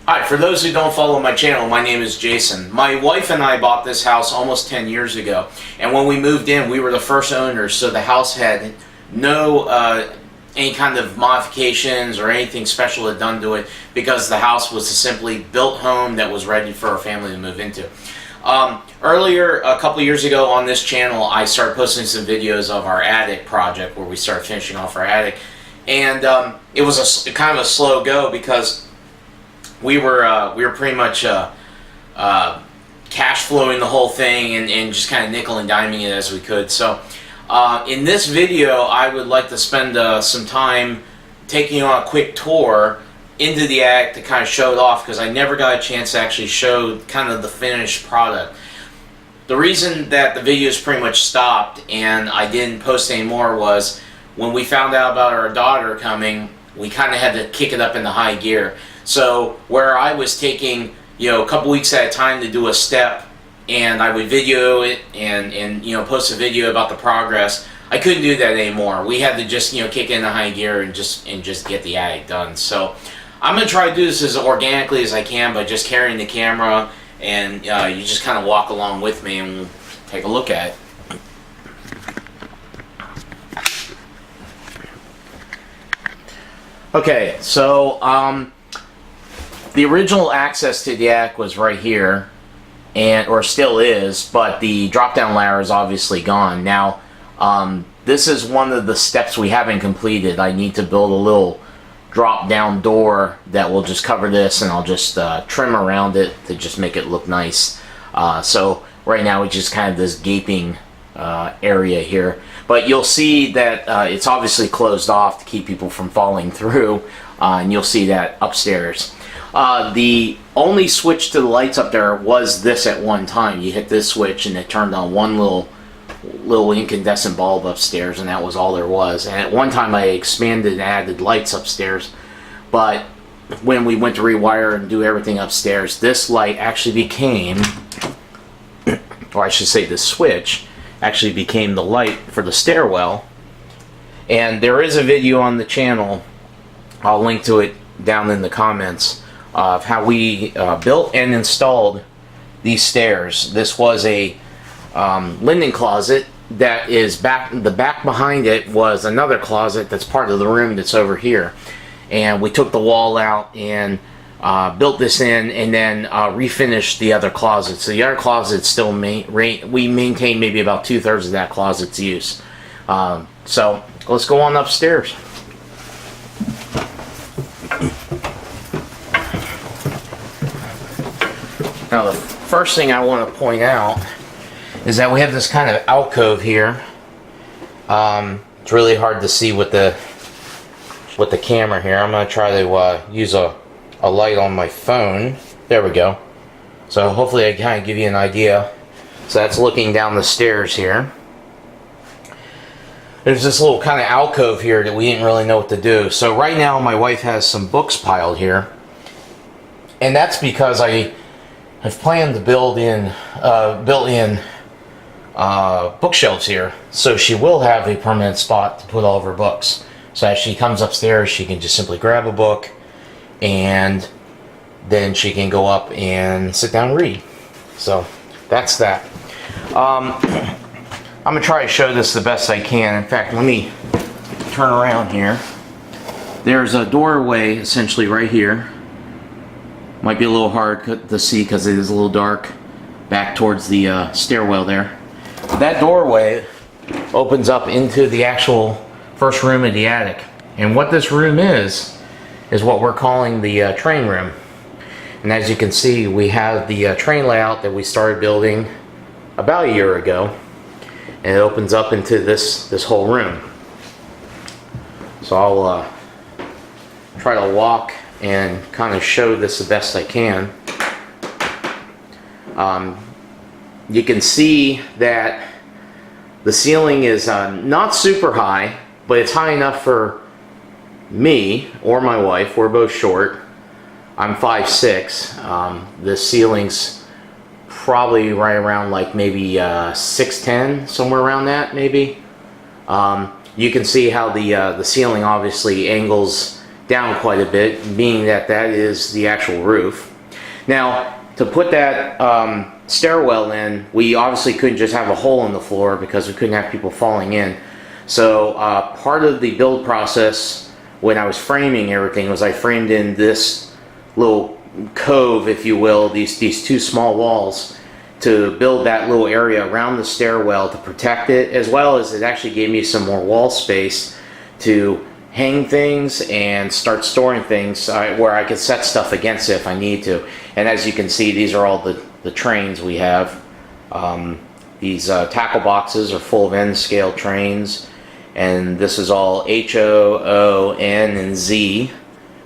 Hi, for those who don't follow my channel, my name is Jason. My wife and I bought this house almost 10 years ago, and when we moved in, we were the first owners, so the house had no any kind of modifications or anything special had done to it, because the house was a simply built home that was ready for our family to move into. Earlier, a couple years ago on this channel, I started posting some videos of our attic project where we started finishing off our attic, and it was kind of a slow go because we were pretty much cash flowing the whole thing and just kind of nickel and diming it as we could. So in this video, I would like to spend some time taking you on a quick tour into the attic to kind of show it off, because I never got a chance to actually show kind of the finished product. The reason that the videos pretty much stopped and I didn't post anymore was when we found out about our daughter coming, we kind of had to kick it up into high gear. So where I was taking, a couple weeks at a time to do a step, and I would video it and post a video about the progress, I couldn't do that anymore. We had to just kick it into high gear and just get the attic done. So I'm gonna try to do this as organically as I can by just carrying the camera, and you just kind of walk along with me and we'll take a look at it. Okay, so the original access to the attic was right here, or still is, but the drop-down ladder is obviously gone. Now, this is one of the steps we haven't completed. I need to build a little drop-down door that will just cover this, and I'll just trim around it to just make it look nice. So right now it's just kind of this gaping area here. But you'll see that it's obviously closed off to keep people from falling through, and you'll see that upstairs. The only switch to the lights up there was this at one time. You hit this switch and it turned on one little incandescent bulb upstairs, and that was all there was. And at one time I expanded and added lights upstairs, but when we went to rewire and do everything upstairs, this light actually became, or I should say this switch actually became the light for the stairwell. And there is a video on the channel, I'll link to it down in the comments, of how we built and installed these stairs. This was a linen closet that is back. The back behind it was another closet that's part of the room that's over here, and we took the wall out and built this in, and then refinished the other closet. So the other closet still we maintain maybe about 2/3 of that closet's use. So let's go on upstairs. Now the first thing I want to point out is that we have this kind of alcove here. It's really hard to see with the camera here. I'm going to try to use a light on my phone. There we go. So hopefully I kind of give you an idea. So that's looking down the stairs here. There's this little kind of alcove here that we didn't really know what to do. So right now my wife has some books piled here, and that's because I've planned to build in built-in bookshelves here, so she will have a permanent spot to put all of her books. So as she comes upstairs, she can just simply grab a book, and then she can go up and sit down and read. So that's that. I'm gonna try to show this the best I can. In fact, let me turn around here. There's a doorway essentially right here. Might be a little hard to see because it is a little dark back towards the stairwell there. That doorway opens up into the actual first room of the attic. And what this room is what we're calling the train room. And as you can see, we have the train layout that we started building about a year ago. And it opens up into this whole room. So I'll try to walk and kind of show this the best I can. You can see that the ceiling is not super high, but it's high enough for me or my wife. We're both short. I'm 5'6". The ceiling's probably right around like maybe 6'10", somewhere around that maybe. You can see how the ceiling obviously angles down quite a bit, being that that is the actual roof. Now, to put that stairwell in, we obviously couldn't just have a hole in the floor because we couldn't have people falling in. So part of the build process when I was framing everything was I framed in this little cove, if you will, these two small walls to build that little area around the stairwell to protect it, as well as it actually gave me some more wall space to hang things and start storing things where I could set stuff against it if I need to. And as you can see, these are all the trains we have. These tackle boxes are full of N scale trains, and this is all H, O, O, N, and Z.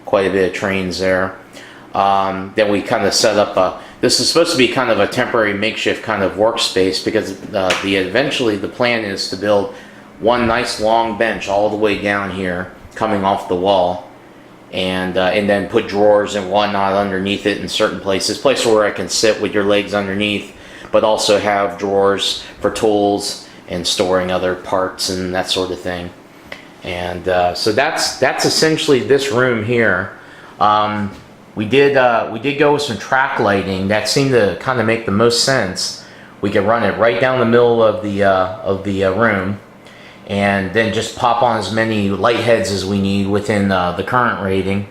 Quite a bit of trains there. Then we kind of set up this is supposed to be kind of a temporary makeshift kind of workspace, because eventually the plan is to build one nice long bench all the way down here coming off the wall, and then put drawers and whatnot underneath it in certain places where I can sit with your legs underneath, but also have drawers for tools and storing other parts and that sort of thing. And so that's essentially this room here. We did go with some track lighting that seemed to kind of make the most sense. We could run it right down the middle of the room, and then just pop on as many light heads as we need within the current rating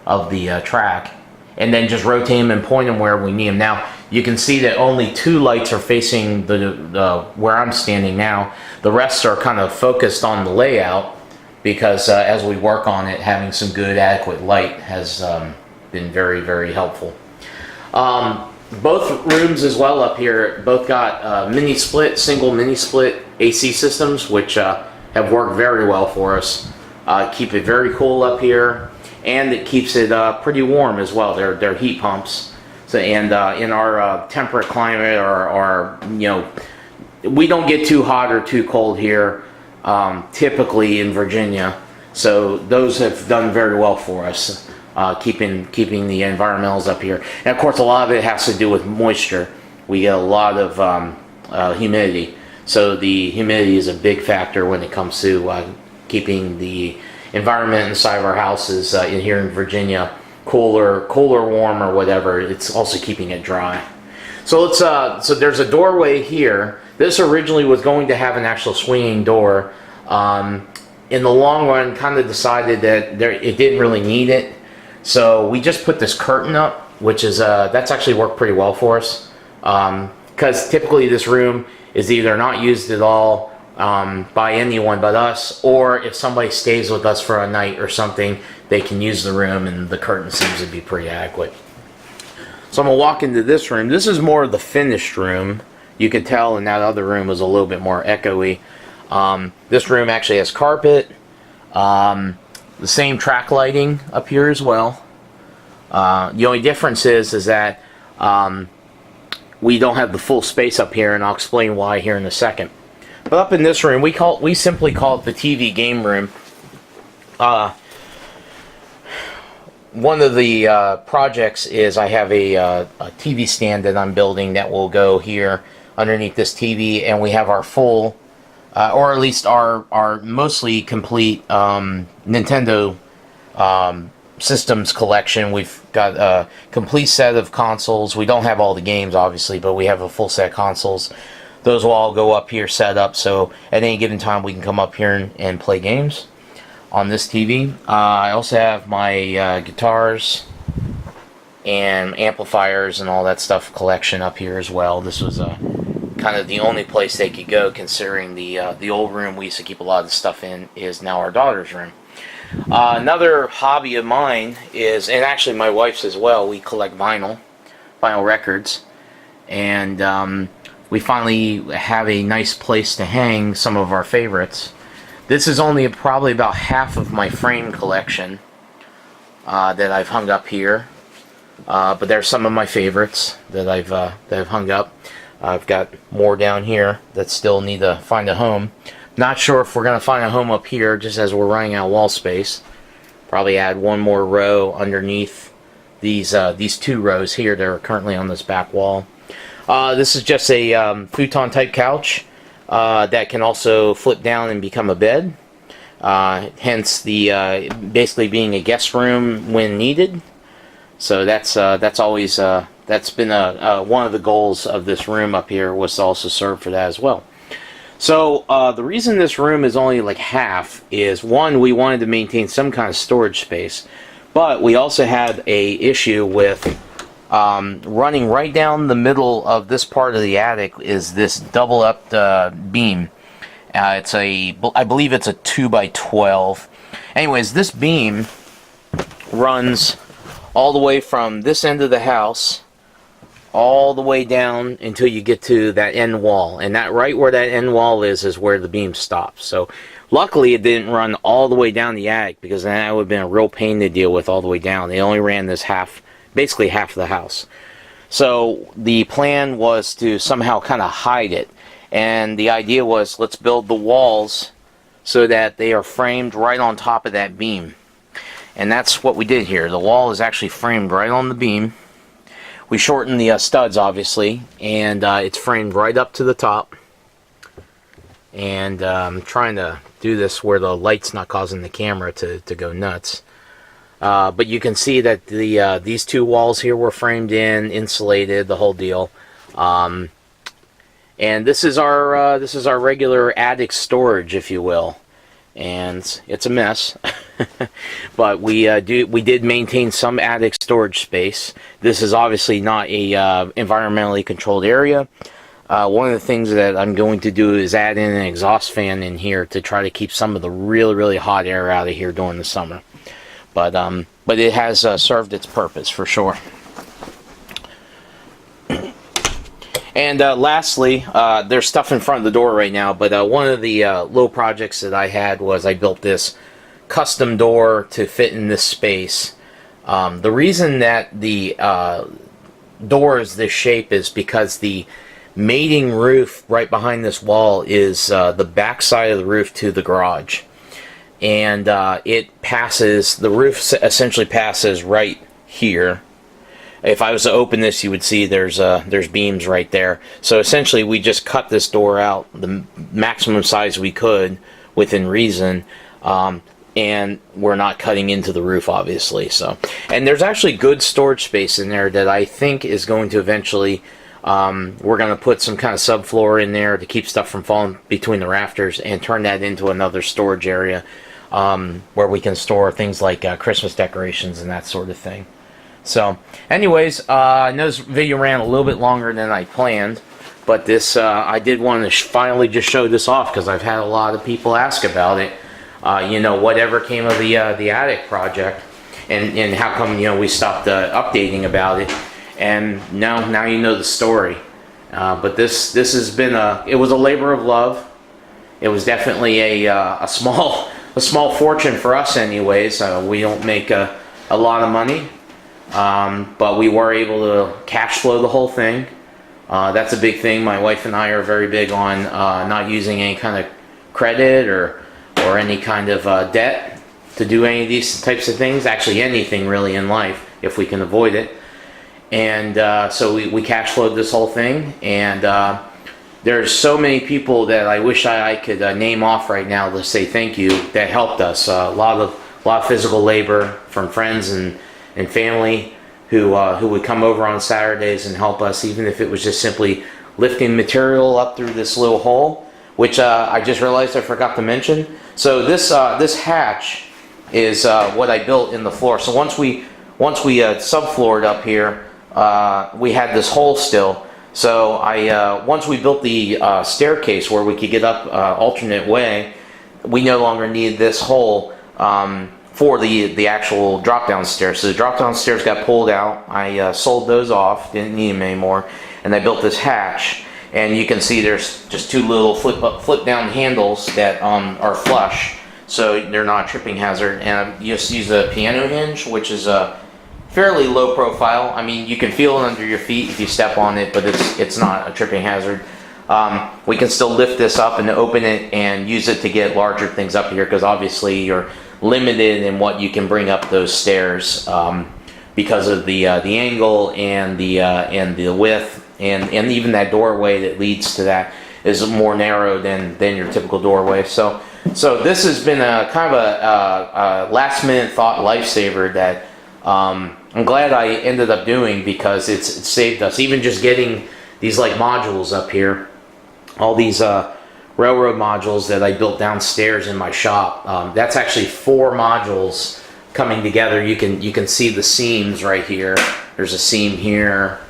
of the track, and then just rotate them and point them where we need them. Now you can see that only 2 lights are facing the where I'm standing now. The rest are kind of focused on the layout, because as we work on it, having some good adequate light has been very, very helpful. Both rooms as well up here both got single mini split AC systems, which have worked very well for us. Keep it very cool up here, and it keeps it pretty warm as well. They're heat pumps. So, and in our temperate climate, or we don't get too hot or too cold here, typically in Virginia. So those have done very well for us. Keeping the environmentals up here. And of course, a lot of it has to do with moisture. We get a lot of humidity, so the humidity is a big factor when it comes to keeping the environment inside of our houses in here in Virginia cooler, warm, or whatever. It's also keeping it dry. So let's so there's a doorway here. This originally was going to have an actual swinging door. In the long run, kind of decided that it didn't really need it. So we just put this curtain up, which is that's actually worked pretty well for us, because typically this room is either not used at all by anyone but us, or if somebody stays with us for a night or something, they can use the room, and the curtain seems to be pretty adequate. So I'm gonna walk into this room. This is more of the finished room. You can tell in that other room was a little bit more echoey. This room actually has carpet. The same track lighting up here as well. The only difference is that we don't have the full space up here, and I'll explain why here in a second. But up in this room, we simply call it the TV game room. One of the projects is I have a TV stand that I'm building that will go here underneath this TV, and we have our full, or at least our mostly complete Nintendo systems collection. We've got a complete set of consoles. We don't have all the games, obviously, but we have a full set of consoles. Those will all go up here set up, so at any given time we can come up here and play games on this TV. I also have my guitars and amplifiers and all that stuff collection up here as well. This was kind of the only place they could go, considering the old room we used to keep a lot of stuff in is now our daughter's room. Another hobby of mine is, and actually my wife's as well, we collect vinyl records, and we finally have a nice place to hang some of our favorites. This is only probably about half of my frame collection that I've hung up here, but there's some of my favorites that I've hung up. I've got more down here that still need to find a home. Not sure if we're going to find a home up here, just as we're running out of wall space. Probably add one more row underneath these 2 rows here that are currently on this back wall. This is just a futon type couch that can also flip down and become a bed. hence the basically being a guest room when needed. So that's always that's been one of the goals of this room up here, was to also serve for that as well. So the reason this room is only like half is, one, we wanted to maintain some kind of storage space, but we also had a issue with running right down the middle of this part of the attic is this double up beam. I believe it's a 2 by 12. Anyways, this beam runs all the way from this end of the house all the way down until you get to that end wall, and that right where that end wall is where the beam stops. So luckily it didn't run all the way down the attic, because then that would have been a real pain to deal with all the way down. They only ran this basically half of the house. So the plan was to somehow kind of hide it, and the idea was, let's build the walls so that they are framed right on top of that beam. And that's what we did here. The wall is actually framed right on the beam. We shortened the studs, obviously, and it's framed right up to the top. And I'm trying to do this where the light's not causing the camera to go nuts. But you can see that these two walls here were framed in, insulated, the whole deal. And this is our regular attic storage, if you will. And it's a mess, but we did maintain some attic storage space. This is obviously not a environmentally controlled area. One of the things that I'm going to do is add in an exhaust fan in here to try to keep some of the really hot air out of here during the summer. But it has served its purpose for sure. And lastly, there's stuff in front of the door right now, but one of the little projects that I had was I built this custom door to fit in this space. The reason that the door is this shape is because the mating roof right behind this wall is the back side of the roof to the garage. And the roof essentially passes right here. If I was to open this, you would see there's beams right there. So essentially, we just cut this door out the maximum size we could within reason, and we're not cutting into the roof, obviously. So, and there's actually good storage space in there that I think is going to eventually. We're going to put some kind of subfloor in there to keep stuff from falling between the rafters, and turn that into another storage area where we can store things like Christmas decorations and that sort of thing. So, anyways, I know this video ran a little bit longer than I planned, but this I did want to finally just show this off, because I've had a lot of people ask about it. Whatever came of the attic project, and how come we stopped updating about it, and now you know the story. But this has been it was a labor of love. It was definitely a small fortune for us, anyways. We don't make a lot of money. But we were able to cash flow the whole thing. That's a big thing. My wife and I are very big on not using any kind of credit or any kind of debt to do any of these types of things. Actually, anything really in life, if we can avoid it. And so we cash flowed this whole thing. And there's so many people that I wish I could name off right now to say thank you, that helped us. A lot of physical labor from friends and family who would come over on Saturdays and help us, even if it was just simply lifting material up through this little hole, which I just realized I forgot to mention. So this hatch is what I built in the floor. So once we subfloored up here, we had this hole still. So once we built the staircase where we could get up alternate way, we no longer needed this hole for the actual drop-down stairs. So the drop-down stairs got pulled out. I sold those off, didn't need them anymore, and I built this hatch. And you can see there's just two little flip-down handles that are flush, so they're not a tripping hazard. And I just use a piano hinge, which is a fairly low profile. I mean, you can feel it under your feet if you step on it, but it's not a tripping hazard. We can still lift this up and open it and use it to get larger things up here, because obviously you're limited in what you can bring up those stairs because of the angle and the width, and even that doorway that leads to that is more narrow than your typical doorway. So So this has been a kind of a last minute thought lifesaver that I'm glad I ended up doing, because it saved us. Even just getting these like modules up here, all these railroad modules that I built downstairs in my shop. That's actually 4 modules coming together. You can see the seams right here. There's a seam here,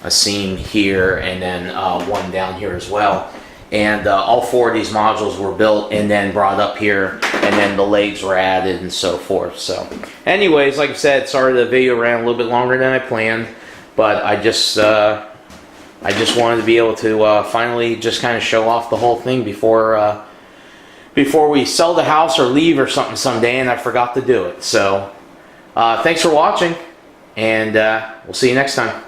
a seam here, and then one down here as well. And all 4 of these modules were built and then brought up here, and then the legs were added and so forth. So anyways, like I said, sorry the video ran a little bit longer than I planned, but I just wanted to be able to finally just kind of show off the whole thing before we sell the house or leave or something someday, and I forgot to do it. So thanks for watching, and we'll see you next time.